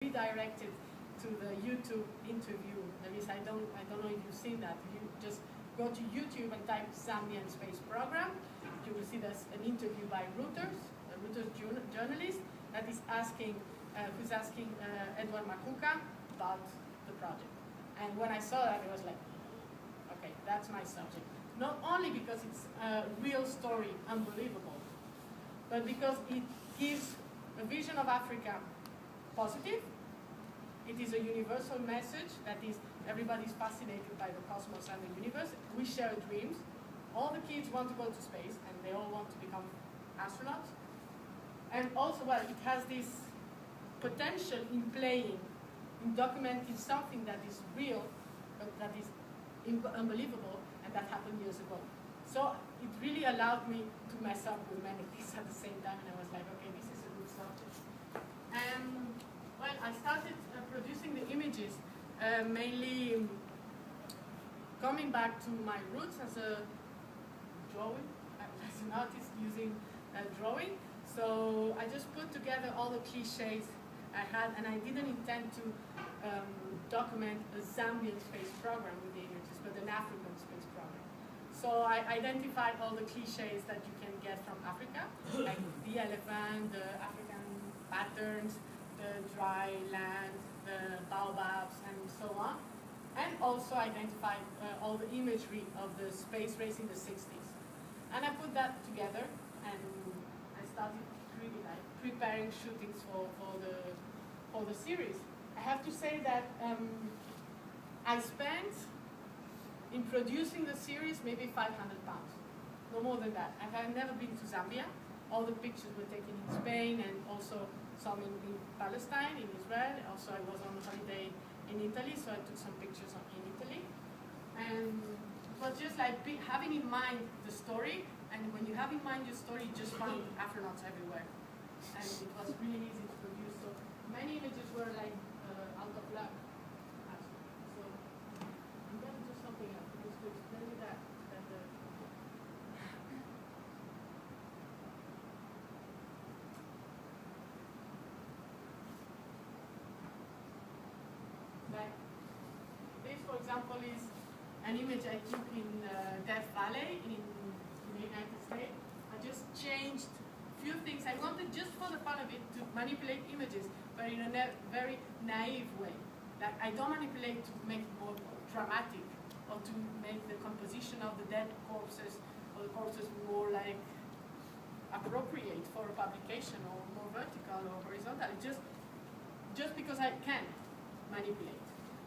redirected to the YouTube interview. That is, I don't know if you've seen that. You just go to YouTube and type Zambian space program. You will see there's an interview by Reuters, a Reuters journalist that is asking, who's asking Edward Makuka about the project. And when I saw that, it was like, okay, that's my subject. Not only because it's a real story, unbelievable, but because it gives a vision of Africa positive. It is a universal message that is everybody's fascinated by the cosmos and the universe. We share dreams. All the kids want to go to space and they all want to become astronauts. And also, well, it has this potential in playing, in documenting something that is real, but that is unbelievable, and that happened years ago. So it really allowed me to mess up with many things at the same time, and I was like, okay, this is a good subject. Well, I started producing the images mainly coming back to my roots as a drawing, as an artist using drawing. So I just put together all the cliches I had, and I didn't intend to document a Zambian space program with the images, but an African space program. So I identified all the cliches that you can get from Africa, like the elephant, the African patterns, the dry land, the baobabs, and so on. And also identified all the imagery of the space race in the 60s. And I put that together, and I started really like preparing shootings for the series. I have to say that I spent in producing the series maybe 500 pounds, no more than that. I have never been to Zambia. All the pictures were taken in Spain and also some in Palestine, in Israel. Also, I was on holiday in Italy, so I took some pictures in Italy. And it was just like having in mind the story, and when you have in mind your story, you just find Afronauts everywhere. And it was really easy to produce. So many images were like out of luck. So I'm going to do something else because to explain you that like this, for example, is an image I took in Death Valley in the United States. I just changed a few things. I wanted, just for the fun of it, to manipulate images, but in a very naive way. Like, I don't manipulate to make it more dramatic or to make the composition of the dead corpses or the corpses more like appropriate for a publication or more vertical or horizontal. Just because I can manipulate.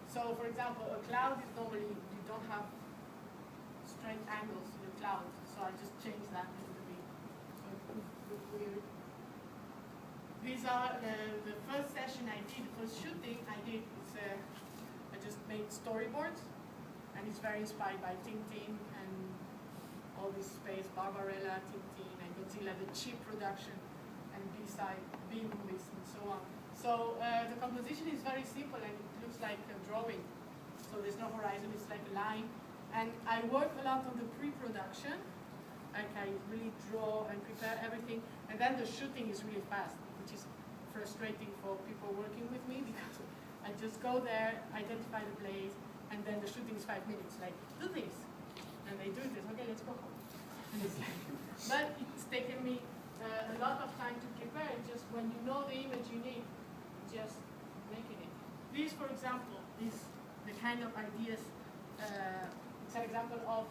So, for example, a cloud is normally, you don't have straight angles in the cloud, so I just changed that a little bit. So it looks weird. These are the first session I did, the first shooting I did. I just made storyboards, and it's very inspired by Tintin and all this space, Barbarella, Tintin, and Godzilla, the cheap production, and B-side, B-movies, and so on. So the composition is very simple, and it looks like a drawing. So there's no horizon, it's like a line. And I work a lot on the pre-production. Like I really draw and prepare everything. And then the shooting is really fast, which is frustrating for people working with me because I just go there, identify the place, and then the shooting is 5 minutes. Like, do this. And they do this. Okay, let's go home. And it's like, but it's taken me a lot of time to prepare. It's just when you know the image you need, just making it. This, for example, is the kind of ideas, it's an example of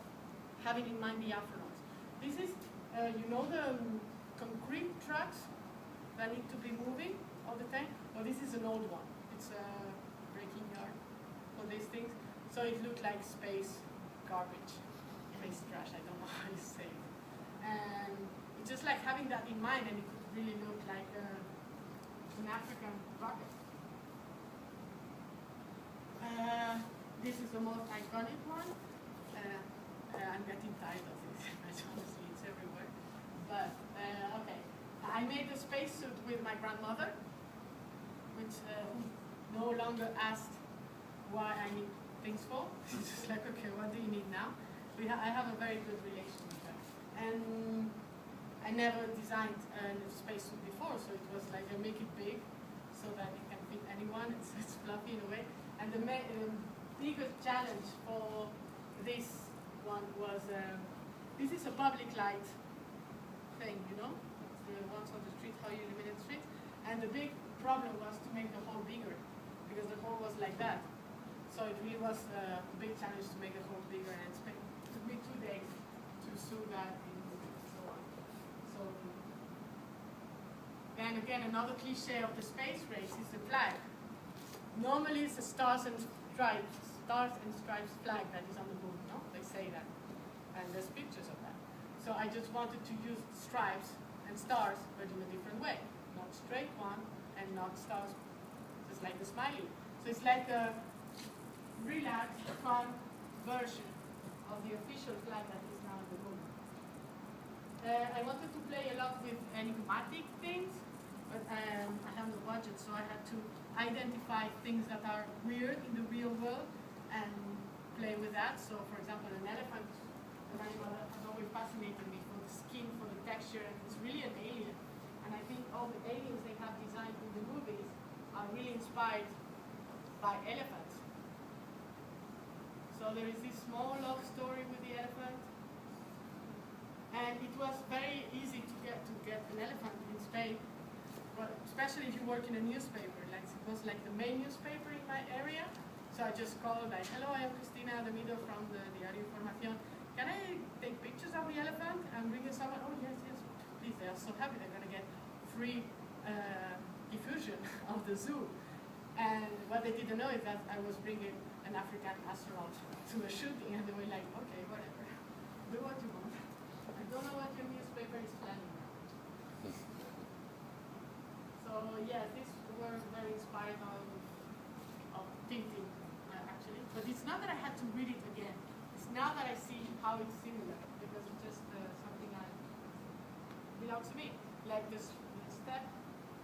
having in mind the Afronauts. This is, you know the concrete trucks that need to be moving all the time? Well, this is an old one. It's a breaking yard for these things. So it looked like space garbage, space trash, I don't know how you say it. And it's just like having that in mind, and it could really look like an African bucket. This is the most iconic one. I'm getting tired of this, honestly, it's everywhere. But, okay. I made a spacesuit with my grandmother, which who no longer asked why I need things for. She's just like, okay, what do you need now? I have a very good relation with her. And I never designed a spacesuit before, so it was like I make it big so that it can fit anyone. It's fluffy in a way. And the biggest challenge for this one was, this is a public light thing, you know? It's the ones on the street, how you illuminate streets. And the big problem was to make the hole bigger, because the hole was like that. So it really was a big challenge to make the hole bigger, and it took me 2 days to sew that in and so on. So, and again, another cliche of the space race is the flag. Normally it's a stars and stripes flag that is on the moon, no? They say that. And there's pictures of that. So I just wanted to use stripes and stars, but in a different way. Not straight one, and not stars, just like the smiley. So it's like a relaxed, fun version of the official flag that is now on the moon. I wanted to play a lot with enigmatic things, but I have no budget, so I had to identify things that are weird in the real world and play with that. So, for example, an elephant, an animal that has always fascinated me for the skin, for the texture, and it's really an alien. And I think all the aliens they have designed in the movies are really inspired by elephants. So there is this small love story with the elephant, and it was very easy to get an elephant in Spain, but especially if you work in a newspaper. Like it was like the main newspaper in my area. So I just called like, hello, I am Cristina De Middel from the Diario Información. Can I take pictures of the elephant and bring you someone? Oh yes, yes, please. They are so happy they're gonna get free diffusion of the zoo. And what they didn't know is that I was bringing an African astronaut to a shooting, and they were like, okay, whatever, do what you want. I don't know what your newspaper is planning now. So yeah, these were very inspired of Tintin, actually. But it's not that I had to read it again. It's now that I see how it's similar, because it's just something that belongs to me. Like this step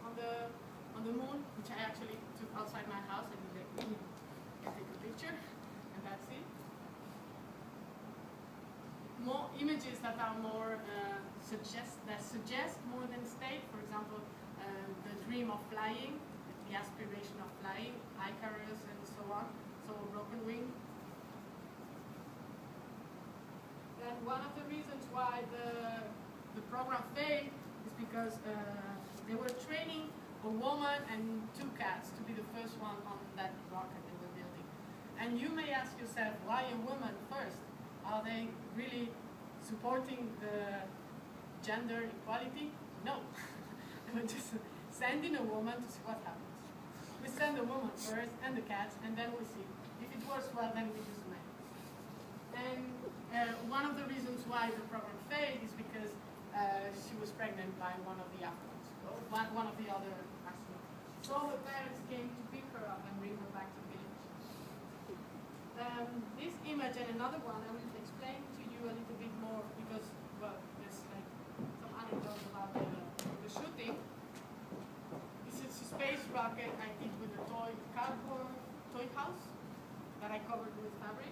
on the moon, which I actually took outside my house, and like, I take a picture, and that's it. More images that are more suggest more than state. For example, the dream of flying, the aspiration of flying, Icarus, and so on. So broken wing. And one of the reasons why the program failed is because they were training a woman and 2 cats to be the first one on that rocket they were building. And you may ask yourself, why a woman first? Are they really supporting the gender equality? No. They were just sending a woman to see what happens. We send the woman first and the cats, and then we see. If it works well, then we use the man. And one of the reasons why the program failed is because she was pregnant by one of the Afronauts, one of the other astronauts. So her parents came to pick her up and bring her back to the village. This image and another one, I will explain to you a little bit more because, well, there's like some anecdotes about the shooting. This is a space rocket I did with a cardboard toy house that I covered with fabric.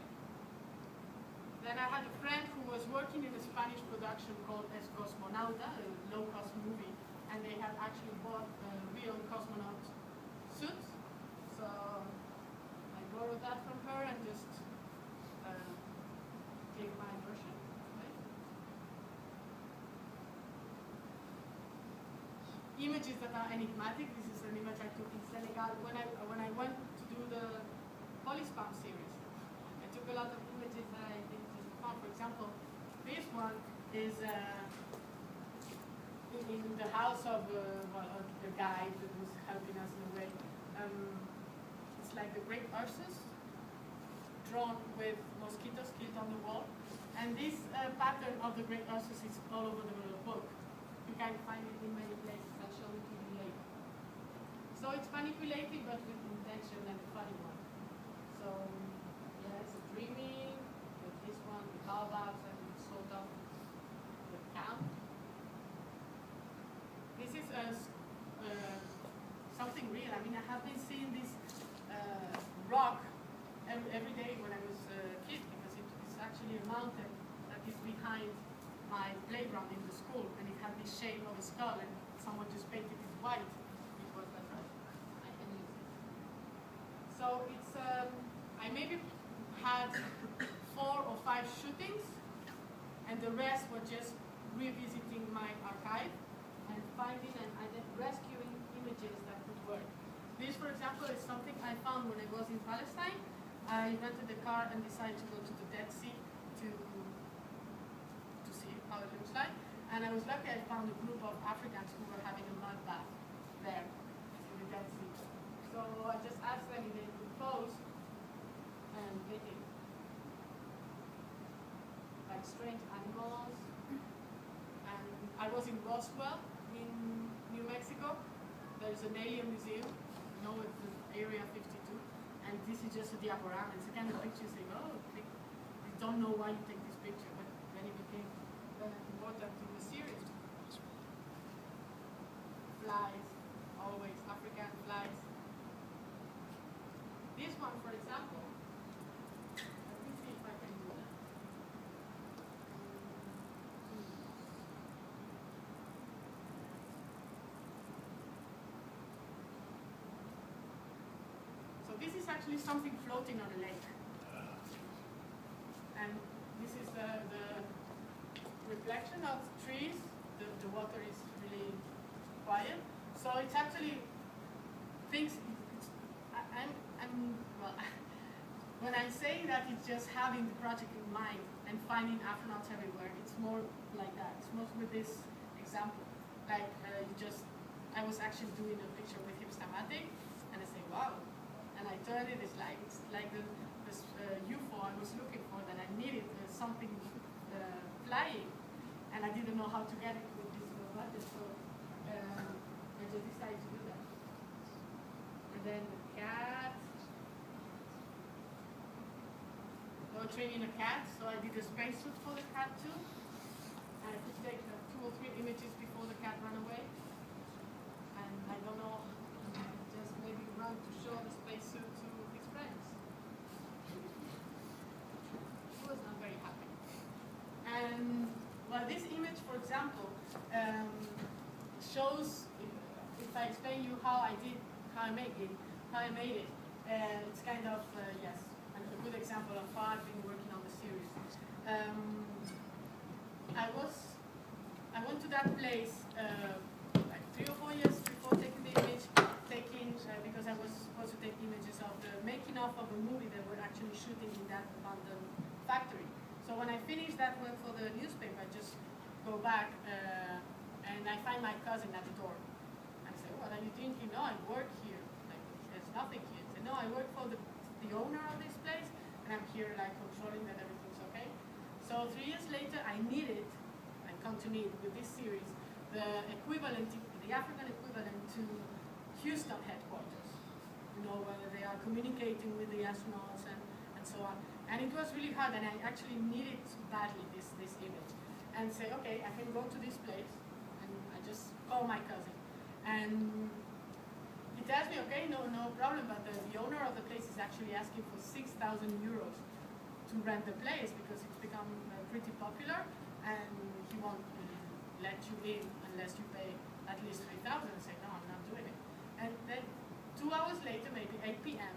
Then I had a friend who was working in a Spanish production called Es Cosmonauta, a low-cost movie, and they had actually bought real cosmonaut suits. So I borrowed that from her and just gave my version. Right? Images that are enigmatic. This is an image I took in Senegal when I went to do the Polyspam series. I took a lot of images that I think is fun. For example, this one is in the house of a guide that was helping us in a way. It's like the great Ursus drawn with mosquitoes killed on the wall. And this pattern of the great Ursus is all over the book. You can find it in many places. I'll show it to you later. So it's manipulated, but with intention and a funny one. So yeah, it's a dreaming. With this one, the baobabs and sort of the camp. This is something real. I mean, I have been seeing this rock every day when I was a kid, because it's actually a mountain that is behind my playground in the school, and it had this shape of a skull, and someone just painted it white. It was that right. I can use it. So it's, I maybe had 4 or 5 shootings, and the rest were just revisiting my archive and finding and rescuing images that could work. This, for example, is something I found when I was in Palestine. I rented a car and decided to go to the Dead Sea to see how it looks like. And I was lucky I found a group of Africans who were having a mud bath there in the Dead Sea. So I just asked them if they could pose, and they did. Like strange animals. And I was in Roswell in New Mexico. There's an alien museum, you know, it's the Area 52. And this is just a diaporama. It's a kind of picture saying, oh, you don't know why you take this picture, but then it became important in the series. Flies, always African flies. This one, for example, let me see if I can do that. So this is actually something floating on a lake. And this is the reflection of trees. The water is really quiet. So it's actually things, well, when I say that it's just having the project in mind and finding Afronauts everywhere, it's more like that. It's more with this example. Like I was actually doing a picture with Hipstamatic, and I say, wow. And I turn it, it's like this UFO I was looking for, that I needed something flying, and I didn't know how to get it with this button, so I just decided to do that. And then the cat. I was training a cat, so I did a spacesuit for the cat too. And I could take 2 or 3 images before the cat ran away. And I don't know, just maybe run to show the spacesuit to his friends. He was not very happy. And well, this image, for example, shows, if I explain you how I made it, it's kind of, yes, a good example of how I've been working on the series. I went to that place like 3 or 4 years before taking the image, because I was supposed to take images of the making of a movie that we're actually shooting in that abandoned factory. So when I finished that work for the newspaper, I just go back and I find my cousin at the door. I say, what are you thinking? No, I work here. Like, there's nothing here. I say, no, I work for the owner of this place, and I'm here like controlling that everything's okay. So 3 years later, I come to need with this series, the African equivalent to Houston headquarters. You know, whether they are communicating with the astronauts and so on. And it was really hard, and I actually needed badly this image. And say, okay, I can go to this place, and I just call my cousin. And he tells me, okay, no problem, but the owner of the place is actually asking for 6,000 euros to rent the place, because it's become pretty popular, and he won't let you in unless you pay at least 3,000. I say, no, I'm not doing it. And then 2 hours later, maybe 8 p.m.,